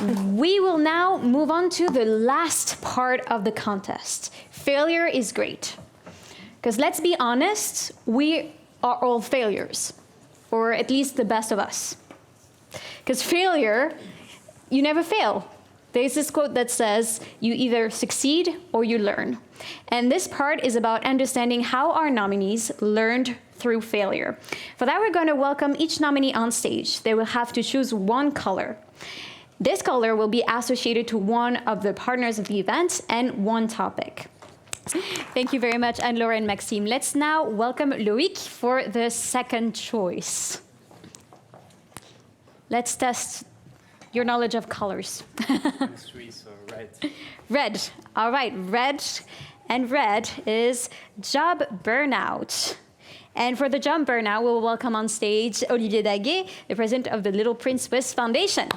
We will now move on to the last part of the contest. Failure is great. Because let's be honest, we are all failures, or at least the best of us. Because failure, you never fail. There's this quote that says, you either succeed or you learn. And this part is about understanding how our nominees learned through failure. For that, we're going to welcome each nominee on stage. They will have to choose one color. This color will be associated to one of the partners of the event and one topic. Thank you very much, Anne-Laure and Maxime. Let's now welcome Loïc for the second choice. Let's test your knowledge of colors. Three, so red. Red. All right, red. And red is job burnout. And for the job burnout, we'll welcome on stage Olivier Daguet, the president of the Little Prince Swiss Foundation.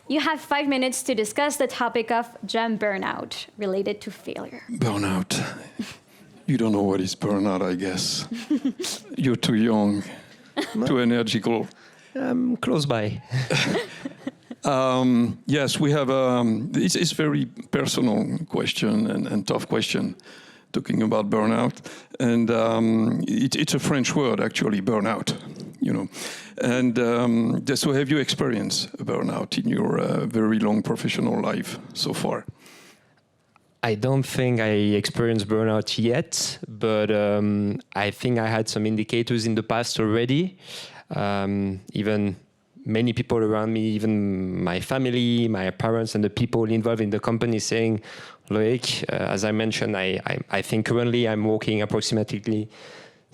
You have 5 minutes to discuss the topic of job burnout related to failure. Burnout. You don't know what is burnout, I guess. You're too young, too energical. Close by. Yes, we have. It's a very personal question and tough question, talking about burnout. And it's a French word, actually, burnout. You know, and so have you experienced a burnout in your very long professional life so far? I don't think I experienced burnout yet, but I think I had some indicators in the past already. Even many people around me, even my family, my parents, and the people involved in the company saying, Loïc, as I mentioned, I think currently I'm working approximately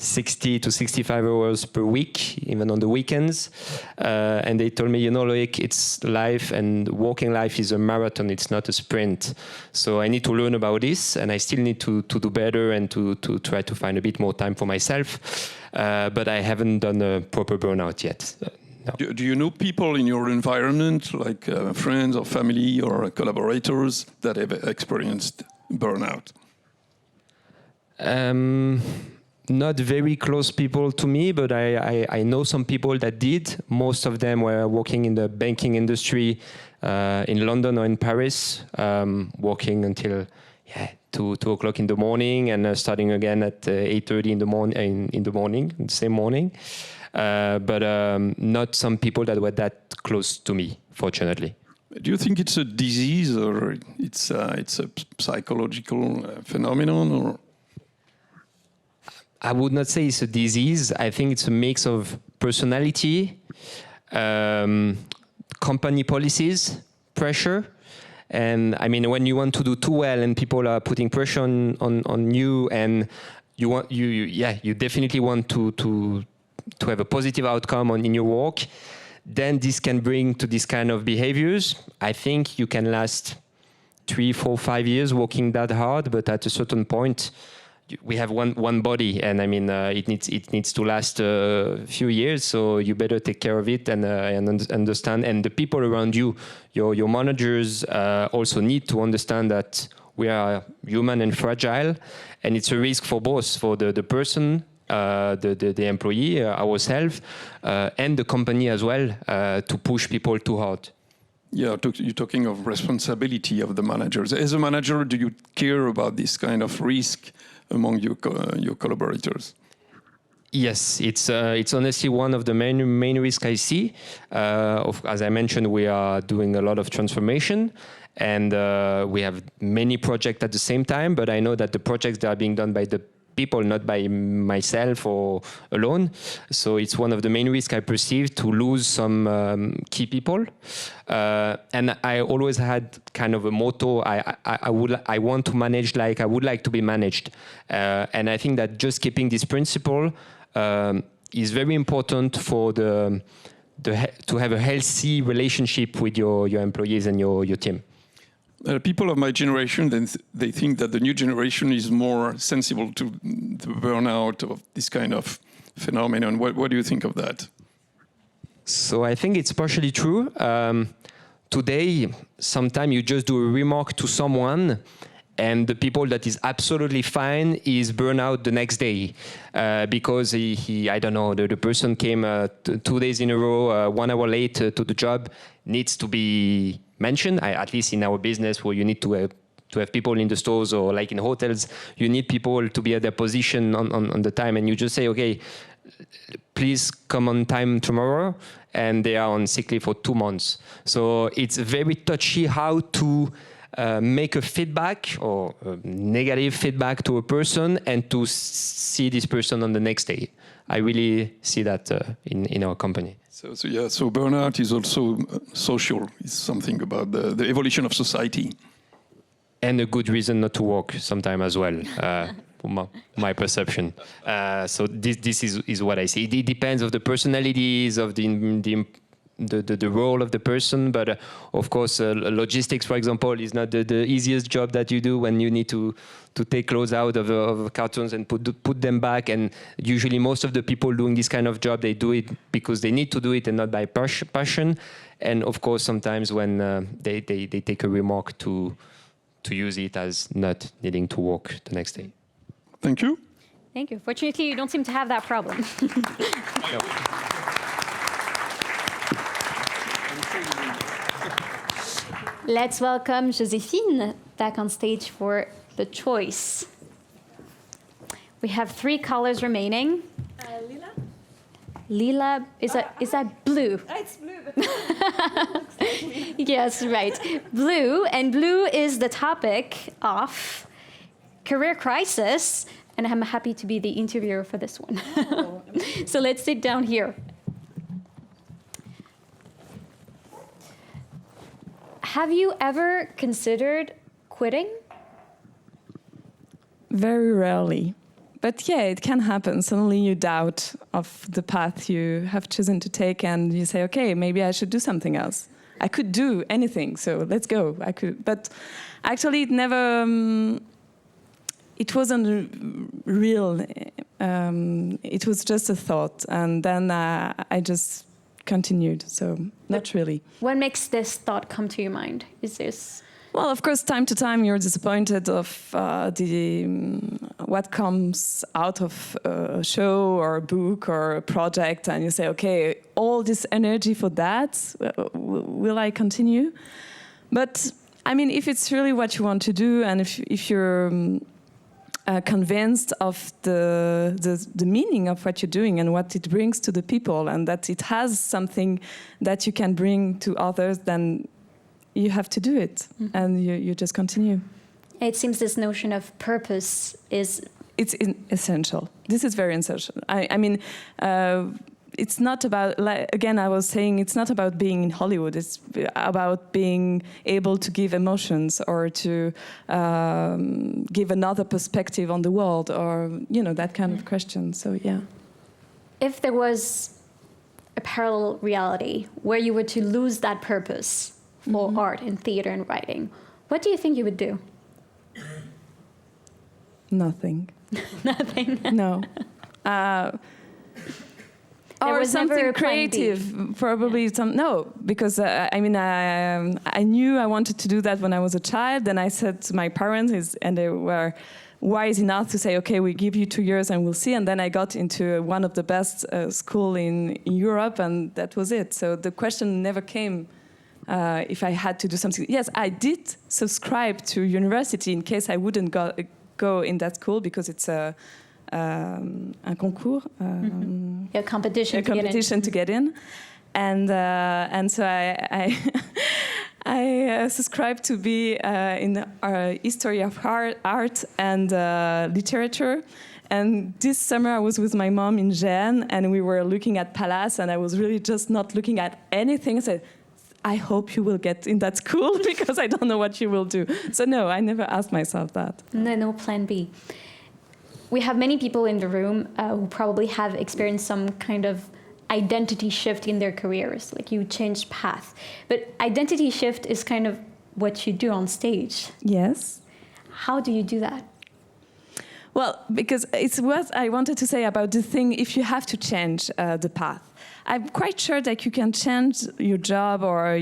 60 to 65 hours per week, even on the weekends. And they told me, you know, Loïc, it's life, and working life is a marathon, it's not a sprint. So I need to learn about this, and I still need to do better and to try to find a bit more time for myself. But I haven't done a proper burnout yet. No. Do you know people in your environment, like friends or family or collaborators, that have experienced burnout? Not very close people to me, but I know some people that did. Most of them were working in the banking industry in London or in Paris, working until 2 o'clock in the morning and starting again at 8:30 in the morning, the same morning. But not some people that were that close to me, fortunately. Do you think it's a disease or it's a psychological phenomenon? Or? I would not say it's a disease. I think it's a mix of personality, company policies, pressure. And I mean, when you want to do too well and people are putting pressure on you, and you definitely want to have a positive outcome in your work, then this can bring to this kind of behaviors. I think you can last 3, 4, 5 years working that hard, but at a certain point, we have one body, and I mean it needs to last a few years. So you better take care of it and understand. And the people around you, your managers, also need to understand that we are human and fragile, and it's a risk for both, for the person, the employee, ourselves, and the company as well, to push people too hard. Yeah, you're talking of responsibility of the managers. As a manager, do you care about this kind of risk among your collaborators? Yes, it's honestly one of the main risks I see. As I mentioned, we are doing a lot of transformation, and we have many projects at the same time. But I know that the projects that are being done by the people, not by myself or alone. So it's one of the main risks I perceive, to lose some key people. And I always had kind of a motto: I want to manage like I would like to be managed. And I think that just keeping this principle is very important for to have a healthy relationship with your employees and your team. People of my generation, they think that the new generation is more sensible to the burnout of this kind of phenomenon. What do you think of that? So I think it's partially true. Today, sometimes you just do a remark to someone, And the people that is absolutely fine is burnout the next day because he I don't know, the person came 2 days in a row, 1 hour late to the job, needs to be mentioned, at least in our business where you need to have people in the stores or like in hotels, you need people to be at their position on the time, and you just say, okay, please come on time tomorrow, and they are on sick leave for 2 months. So it's very touchy how to make a feedback or a negative feedback to a person and to see this person on the next day. I really see that in our company. So burnout is also social. It's something about the evolution of society. And a good reason not to work sometime as well, my perception. So this is what I see. It depends of the personalities, of the role of the person, but of course, logistics, for example, is not the easiest job that you do when you need to take clothes out of cartons and put them back. And usually most of the people doing this kind of job, they do it because they need to do it and not by passion. And of course, sometimes when they take a remark to use it as not needing to work the next day. Thank you. Thank you. Fortunately, you don't seem to have that problem. No. Let's welcome Joséphine back on stage for the choice. We have 3 colors remaining. Lila? Lila, is that blue? It's blue. Yes, right. Blue, and blue is the topic of career crisis, and I'm happy to be the interviewer for this one. Oh. So let's sit down here. Have you ever considered quitting? Very rarely. But yeah, it can happen. Suddenly you doubt of the path you have chosen to take, and you say, okay, maybe I should do something else. I could do anything, so let's go. But actually it never, it wasn't real. It was just a thought, and then I just continued, so not really. What makes this thought come to your mind? Is this... Well, of course, time to time you're disappointed of what comes out of a show or a book or a project, and you say, okay, all this energy for that, will I continue? But I mean, if it's really what you want to do, and if you're convinced of the meaning of what you're doing and what it brings to the people, and that it has something that you can bring to others, then you have to do it, and you just continue. It seems this notion of purpose is... It's essential. This is very essential. I mean, it's not about, like, again, I was saying, it's not about being in Hollywood. It's about being able to give emotions, or to give another perspective on the world, or, you know, that kind of question. So, yeah. If there was a parallel reality where you were to lose that purpose for art and theater and writing, what do you think you would do? Nothing. Nothing. No. Or was never something a plan B. creative, probably no, because I mean, I knew I wanted to do that when I was a child. Then I said to my parents, and they were wise enough to say, okay, we give you 2 years and we'll see. And then I got into one of the best school in Europe, and that was it. So the question never came. If I had to do something. Yes, I did subscribe to university in case I wouldn't go in that school, because it's a concours. A competition to get in. And so I subscribed to be in history of art and literature. And this summer I was with my mom in Gênes, and we were looking at Palace, and I was really just not looking at anything. I said, I hope you will get in that school, because I don't know what you will do. So no, I never asked myself that. No plan B. We have many people in the room who probably have experienced some kind of identity shift in their careers, like you changed path. But identity shift is kind of what you do on stage. Yes. How do you do that? Well, because it's what I wanted to say about the thing, if you have to change the path. I'm quite sure that you can change your job or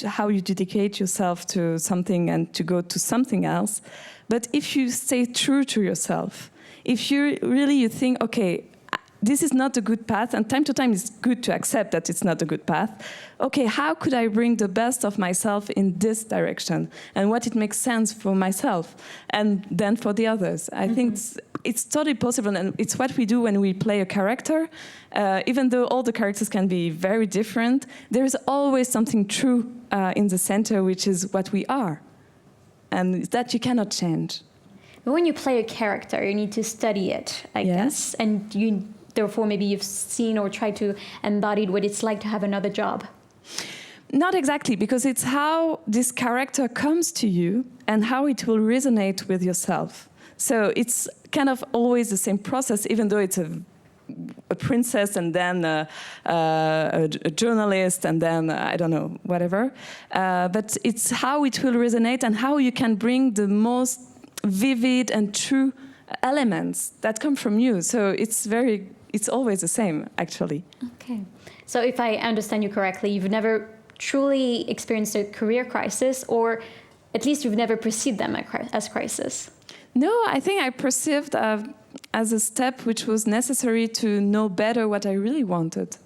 how you dedicate yourself to something and to go to something else. But if you stay true to yourself, if you think, okay, this is not a good path, and time to time it's good to accept that it's not a good path. Okay, how could I bring the best of myself in this direction, and what it makes sense for myself, and then for the others? I think it's totally possible, and it's what we do when we play a character. Even though all the characters can be very different, there is always something true in the center, which is what we are, and that you cannot change. But when you play a character, you need to study it, I guess, and therefore maybe you've seen or tried to embody what it's like to have another job. Not exactly, because it's how this character comes to you and how it will resonate with yourself. So it's kind of always the same process, even though it's a princess and then a journalist and then, I don't know, whatever. But it's how it will resonate and how you can bring the most vivid and true elements that come from you. So it's always the same, actually. Okay. So if I understand you correctly, you've never truly experienced a career crisis, or at least you've never perceived them as crisis. No, I think I perceived as a step which was necessary to know better what I really wanted.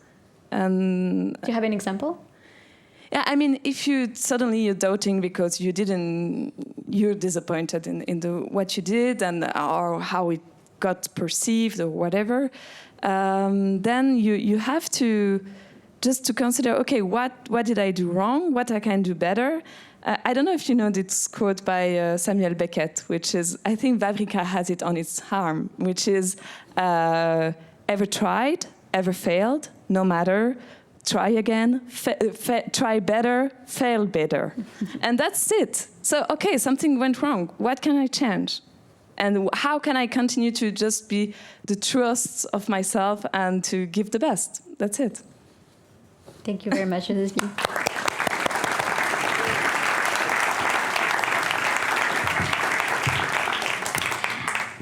And do you have an example? Yeah, I mean, if you're doubting because you're disappointed in what you did or how it got perceived or whatever, then you have to just to consider, okay, what did I do wrong? What I can do better? I don't know if you know this quote by Samuel Beckett, which is, I think Vavrika has it on its arm, which is, ever tried, ever failed, no matter, try again, try better, fail better. And that's it. So, okay, something went wrong. What can I change? And how can I continue to just be the truest of myself and to give the best? That's it. Thank you very much, Elizabeth.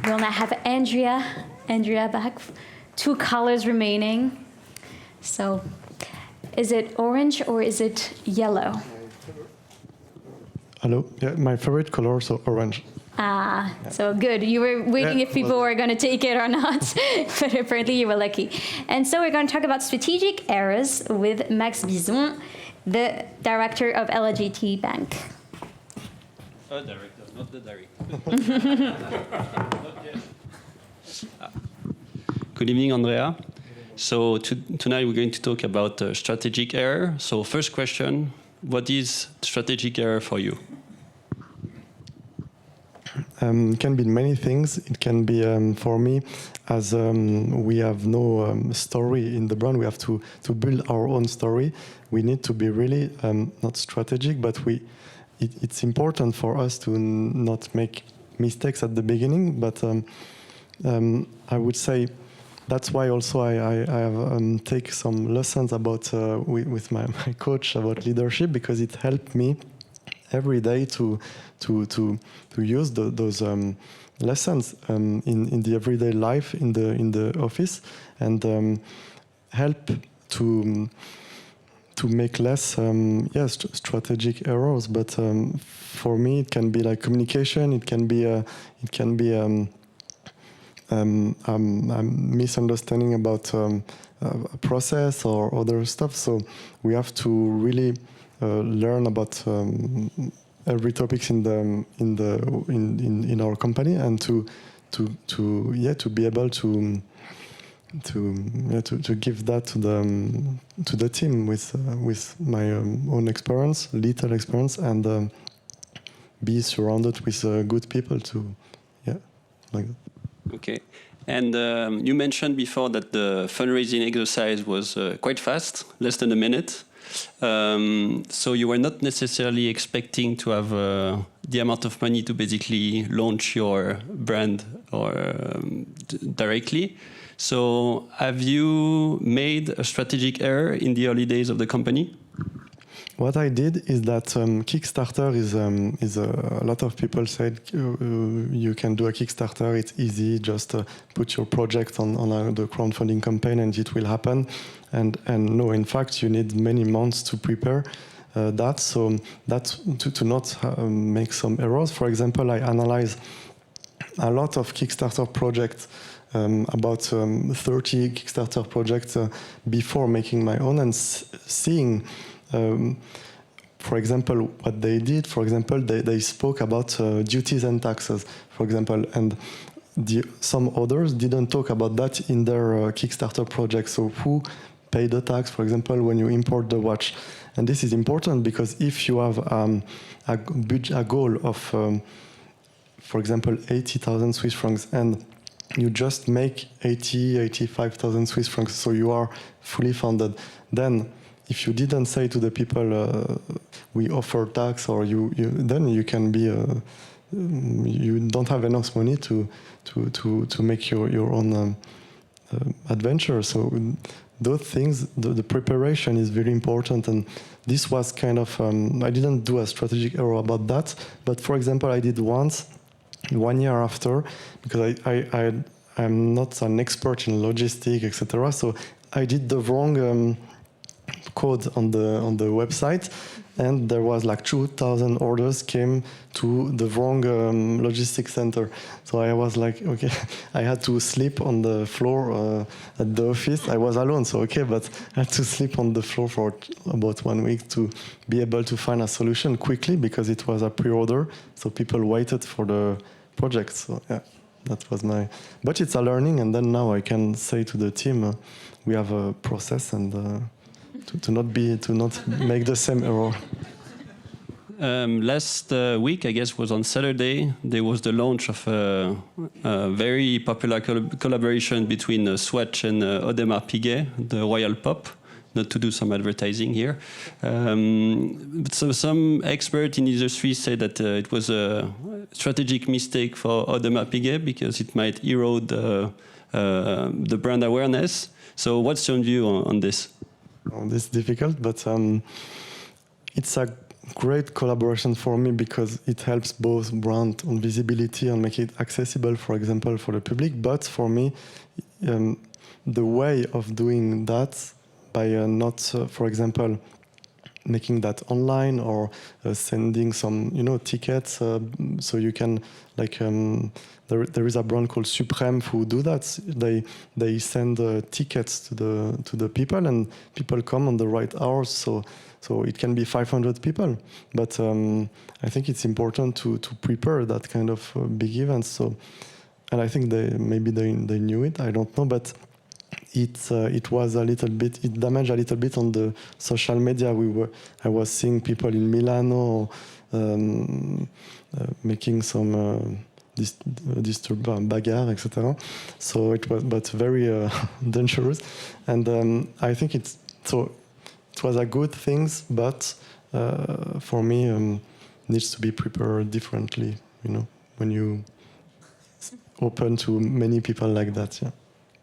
We'll now have Andrea back. 2 colors remaining. So, is it orange or is it yellow? Hello. Yeah, my favorite color is orange. So good. You were waiting if people were going to take it or not, but apparently you were lucky. And so we're going to talk about strategic errors with Max Bison, the director of LGT Bank. Director, not the director. Good evening, Andrea. So tonight we're going to talk about strategic error. So first question, what is strategic error for you? It can be many things. It can be, for me, as we have no story in the brand, we have to build our own story. We need to be really not strategic, but it's important for us to not make mistakes at the beginning. But I would say that's why also I have take some lessons about with my coach about leadership, because it helped me every day to use those lessons in the everyday life in the office, and help to make less strategic errors. But for me, it can be like communication. It can be misunderstanding about a process or other stuff. So we have to really learn about every topics in our company, and to be able to give that to the team with my own experience, little experience, and be surrounded with good people like that. Okay. And you mentioned before that the fundraising exercise was quite fast, less than a minute. So you were not necessarily expecting to have the amount of money to basically launch your brand or directly. So have you made a strategic error in the early days of the company? what I did is that Kickstarter is a lot of people said you can do a Kickstarter, it's easy, just put your project on the crowdfunding campaign and it will happen. And no, in fact, you need many months to prepare that. So that's to not make some errors. For example, I analyze a lot of Kickstarter projects, about 30 Kickstarter projects before making my own and seeing, for example, what they did. For example, they spoke about duties and taxes, for example, and some others didn't talk about that in their Kickstarter project. So who paid the tax, for example, when you import the watch? And this is important because if you have a goal of, for example, 80,000 Swiss francs and you just make 85,000 Swiss francs, so you are fully funded, then if you didn't say to the people, we offer tax, or then you can be, you don't have enough money to make your own adventure. So those things, the preparation is very important, and this was kind of, I didn't do a strategic error about that, but for example, I did once, 1 year after, because I'm not an expert in logistics, etc. So I did the wrong code on the website, and there was like 2,000 orders came to the wrong logistics center. So I was like, okay, I had to sleep on the floor at the office. I was alone, so okay, but I had to sleep on the floor for about 1 week to be able to find a solution quickly, because it was a pre-order, so people waited for the project. So yeah, that was my, but it's a learning, and then now I can say to the team, we have a process, and to not make the same error. Last week, I guess, was on Saturday, there was the launch of a very popular collaboration between Swatch and Audemars Piguet, the Royal Pop. Not to do some advertising here. So some experts in the industry say that it was a strategic mistake for Audemars Piguet because it might erode the brand awareness. So what's your view on this? Oh, this is difficult, but it's a great collaboration for me because it helps both brand on visibility and make it accessible, for example, for the public. But for me, the way of doing that by not, for example, making that online or sending some, tickets, so you can, like, there is a brand called Supreme who do that. They send tickets to the people, and people come on the right hours. So it can be 500 people, but I think it's important to prepare that kind of big events. So, and I think they knew it. I don't know, but it was a little bit, it damaged a little bit on the social media. I was seeing people in Milano making some bagarre, etc. So it was, but very dangerous. And I think it was a good thing, but for me, needs to be prepared differently. When you open to many people like that, yeah.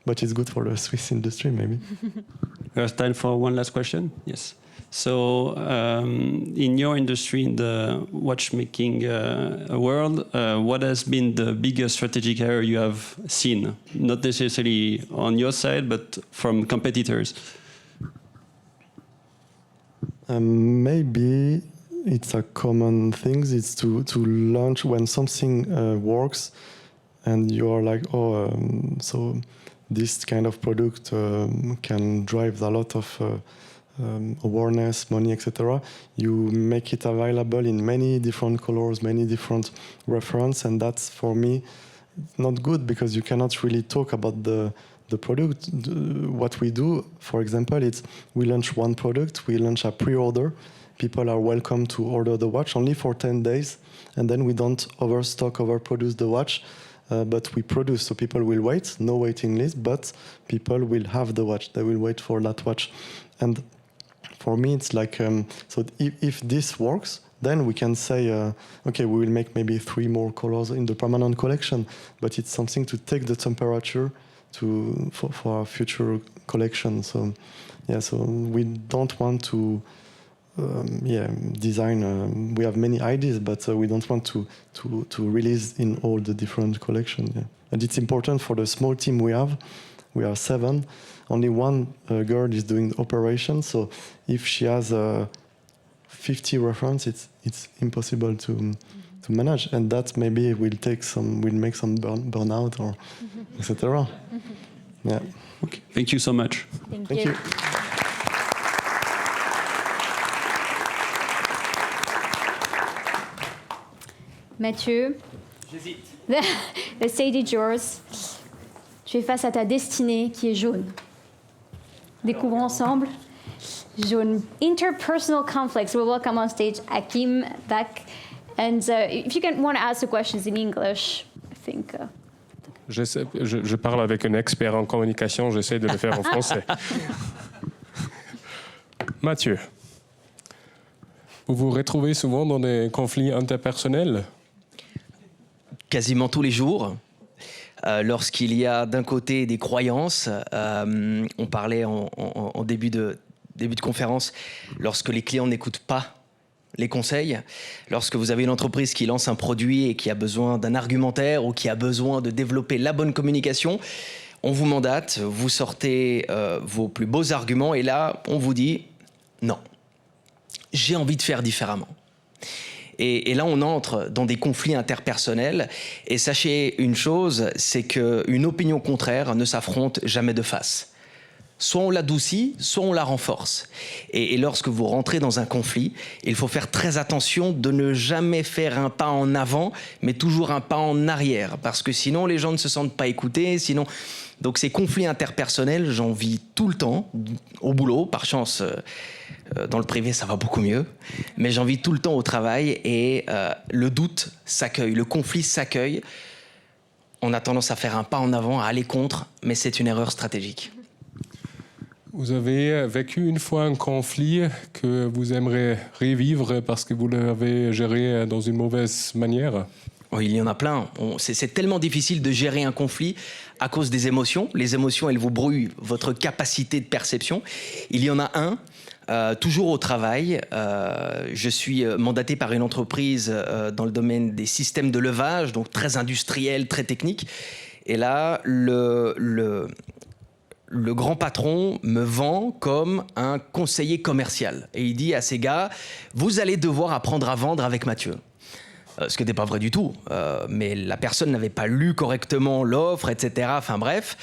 But it's good for the Swiss industry, maybe. There's time for one last question. Yes. So, in your industry, in the watchmaking world, what has been the biggest strategic error you have seen? Not necessarily on your side, but from competitors. Maybe it's a common thing. It's to launch when something works, and you are like, so this kind of product can drive a lot of awareness, money, etc. You make it available in many different colors, many different references, and that's, for me, not good, because you cannot really talk about the product. What we do, for example, it's we launch one product, we launch a pre-order. People are welcome to order the watch only for 10 days, and then we don't overproduce the watch. But we produce, so people will wait, no waiting list, but people will have the watch. They will wait for that watch. And for me, it's like, so if this works, then we can say, okay, we will make maybe 3 more colors in the permanent collection, but it's something to take the temperature for our future collection. So, yeah, so we don't want to design. We have many ideas, but we don't want to release in all the different collections. Yeah. And it's important for the small team we have. We are 7. Only one girl is doing the operation. So if she has 50 references, it's impossible to manage, and that maybe will make some burnout or etc. Yeah. Okay. Thank you so much. Thank you. Mathieu, J'hésite. the stage is yours. Tu es face à ta destinée qui est jaune. Découvrons ensemble. Jaune. Interpersonal conflicts. We'll welcome on stage Hakim back. And if you want to ask the questions in English, I think. Je parle avec un expert en communication, j'essaie de le faire en français. Mathieu, vous vous retrouvez souvent dans des conflits interpersonnels? Quasiment tous les jours. Lorsqu'il y a d'un côté des croyances, on parlait en début de conférence, lorsque les clients n'écoutent pas les conseils, lorsque vous avez une entreprise qui lance un produit et qui a besoin d'un argumentaire ou qui a besoin de développer la bonne communication, on vous mandate, vous sortez vos plus beaux arguments et là, on vous dit « non, j'ai envie de faire différemment ». Et là, on entre dans des conflits interpersonnels. Et sachez une chose, c'est qu'une opinion contraire ne s'affronte jamais de face. Soit on l'adoucit, soit on la renforce. Et lorsque vous rentrez dans un conflit, il faut faire très attention de ne jamais faire un pas en avant, mais toujours un pas en arrière. Parce que sinon, les gens ne se sentent pas écoutés. Sinon... Donc ces conflits interpersonnels, j'en vis tout le temps, au boulot. Par chance, dans le privé, ça va beaucoup mieux. Mais j'en vis tout le temps au travail. Et le doute s'accueille, le conflit s'accueille. On a tendance à faire un pas en avant, à aller contre, mais c'est une erreur stratégique. Vous avez vécu une fois un conflit que vous aimeriez revivre parce que vous l'avez géré dans une mauvaise manière? Oh, il y en a plein. C'est tellement difficile de gérer un conflit à cause des émotions. Les émotions, elles vous brouillent votre capacité de perception. Il y en a un, toujours au travail. Je suis mandaté par une entreprise dans le domaine des systèmes de levage, donc très industriel, très technique. Et là, le grand patron me vend comme un conseiller commercial. Et il dit à ses gars, vous allez devoir apprendre à vendre avec Mathieu. Ce qui n'était pas vrai du tout. Mais la personne n'avait pas lu correctement l'offre, etc. Enfin bref.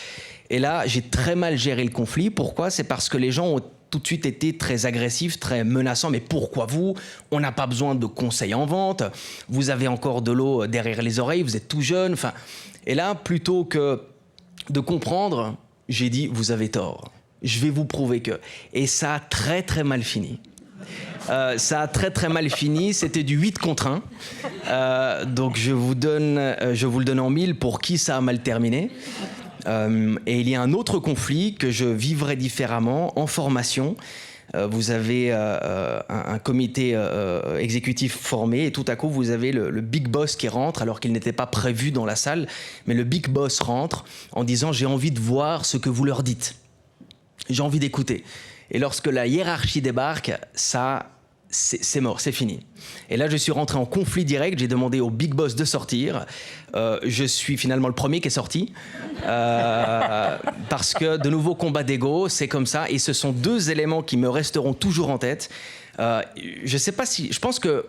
Et là, j'ai très mal géré le conflit. Pourquoi? C'est parce que les gens ont tout de suite été très agressifs, très menaçants. Mais pourquoi vous? On n'a pas besoin de conseils en vente. Vous avez encore de l'eau derrière les oreilles. Vous êtes tout jeune. Enfin, et là, plutôt que de comprendre, j'ai dit, vous avez tort. Je vais vous prouver que... Et ça a très très mal fini. Ça a très très mal fini, c'était du 8 contre 1. Donc je vous le donne en 1000 pour qui ça a mal terminé. Et il y a un autre conflit que je vivrai différemment en formation. Vous avez un comité exécutif formé et tout à coup vous avez le big boss qui rentre alors qu'il n'était pas prévu dans la salle. Mais le big boss rentre en disant j'ai envie de voir ce que vous leur dites. J'ai envie d'écouter. Et lorsque la hiérarchie débarque, ça, c'est mort, c'est fini. Et là, je suis rentré en conflit direct. J'ai demandé au big boss de sortir. Je suis finalement le premier qui est sorti. Parce que de nouveaux combats d'ego, c'est comme ça. Et ce sont 2 éléments qui me resteront toujours en tête. Je sais pas si... Je pense que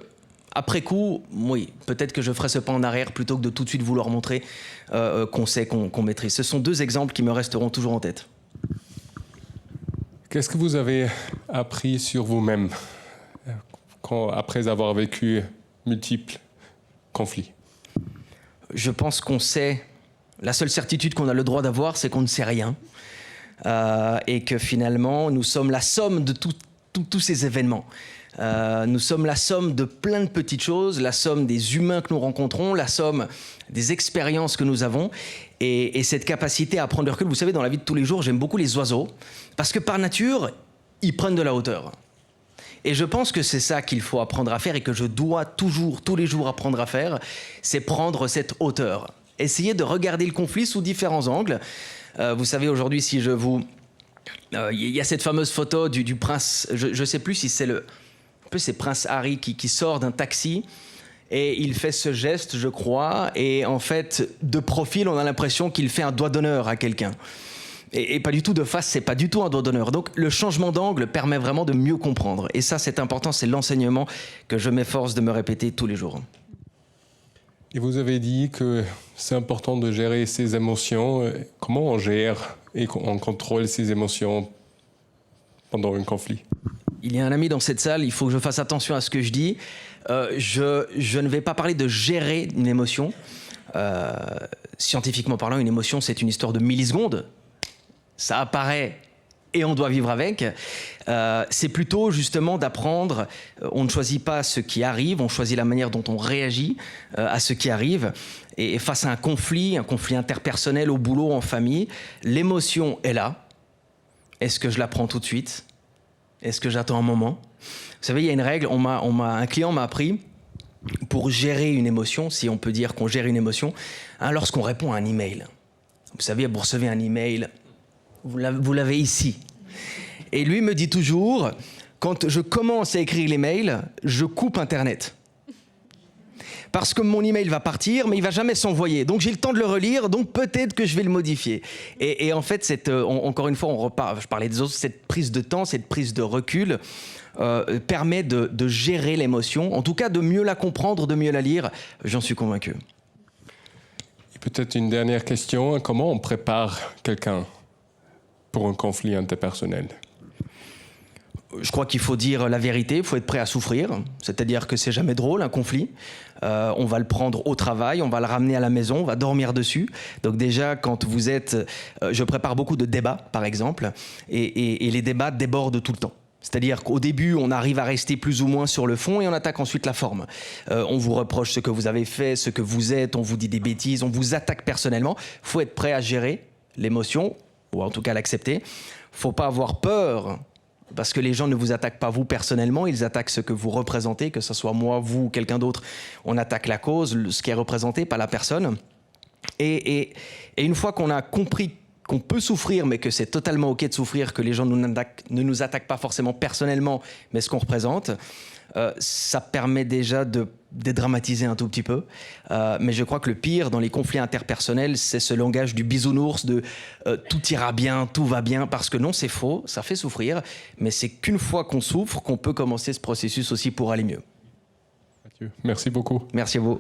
après coup, oui, peut-être que je ferai ce pas en arrière plutôt que de tout de suite vouloir montrer qu'on sait, qu'on maîtrise. Ce sont 2 exemples qui me resteront toujours en tête. Qu'est-ce que vous avez appris sur vous-même après avoir vécu multiples conflits? Je pense qu'on sait, la seule certitude qu'on a le droit d'avoir, c'est qu'on ne sait rien. Et que finalement, nous sommes la somme de tous ces événements. Nous sommes la somme de plein de petites choses, la somme des humains que nous rencontrons, la somme des expériences que nous avons. Et cette capacité à prendre du recul, vous savez, dans la vie de tous les jours, j'aime beaucoup les oiseaux, parce que par nature, ils prennent de la hauteur. Et je pense que c'est ça qu'il faut apprendre à faire et que je dois toujours, tous les jours apprendre à faire, c'est prendre cette hauteur. Essayer de regarder le conflit sous différents angles. Vous savez, aujourd'hui, si je vous... Il y a cette fameuse photo du prince, je ne sais plus si c'est le En plus, c'est Prince Harry qui sort d'un taxi et il fait ce geste, je crois, et en fait, de profil, on a l'impression qu'il fait un doigt d'honneur à quelqu'un. Et pas du tout de face, c'est pas du tout un doigt d'honneur. Donc le changement d'angle permet vraiment de mieux comprendre. Et ça, c'est important, c'est l'enseignement que je m'efforce de me répéter tous les jours. Et vous avez dit que c'est important de gérer ses émotions. Comment on gère et on contrôle ses émotions pendant un conflit? Il y a un ami dans cette salle, il faut que je fasse attention à ce que je dis. Je ne vais pas parler de gérer une émotion. Scientifiquement parlant, une émotion, c'est une histoire de millisecondes. Ça apparaît et on doit vivre avec. C'est plutôt justement d'apprendre, on ne choisit pas ce qui arrive, on choisit la manière dont on réagit à ce qui arrive. Et face à un conflit interpersonnel au boulot, en famille, l'émotion est là. Est-ce que je la prends tout de suite? Est-ce que j'attends un moment? Vous savez, il y a une règle, un client m'a appris, pour gérer une émotion, si on peut dire qu'on gère une émotion, lorsqu'on répond à un email. Vous savez, vous recevez un email, vous l'avez ici. Et lui me dit toujours, quand je commence à écrire les mails, je coupe Internet. Parce que mon email va partir, mais il va jamais s'envoyer. Donc j'ai le temps de le relire, donc peut-être que je vais le modifier. Et en fait, encore une fois, je parlais des autres, cette prise de temps, cette prise de recul permet de gérer l'émotion, en tout cas de mieux la comprendre, de mieux la lire, j'en suis convaincu. Et peut-être une dernière question, comment on prépare quelqu'un pour un conflit interpersonnel? Je crois qu'il faut dire la vérité, il faut être prêt à souffrir, c'est-à-dire que c'est jamais drôle un conflit. On va le prendre au travail, on va le ramener à la maison, on va dormir dessus. Donc déjà, quand vous êtes... je prépare beaucoup de débats, par exemple, et les débats débordent tout le temps. C'est-à-dire qu'au début, on arrive à rester plus ou moins sur le fond et on attaque ensuite la forme. On vous reproche ce que vous avez fait, ce que vous êtes, on vous dit des bêtises, on vous attaque personnellement. Il faut être prêt à gérer l'émotion, ou en tout cas l'accepter. Il ne faut pas avoir peur, parce que les gens ne vous attaquent pas vous personnellement, ils attaquent ce que vous représentez, que ce soit moi, vous ou quelqu'un d'autre. On attaque la cause, ce qui est représenté, pas la personne. Et une fois qu'on a compris qu'on peut souffrir, mais que c'est totalement OK de souffrir, que les gens ne nous attaquent pas forcément personnellement, mais ce qu'on représente, ça permet déjà de dédramatiser un tout petit peu. Mais je crois que le pire dans les conflits interpersonnels, c'est ce langage du bisounours, de tout ira bien, tout va bien, parce que non, c'est faux, ça fait souffrir, mais c'est qu'une fois qu'on souffre qu'on peut commencer ce processus aussi pour aller mieux. Mathieu, merci beaucoup. Merci à vous.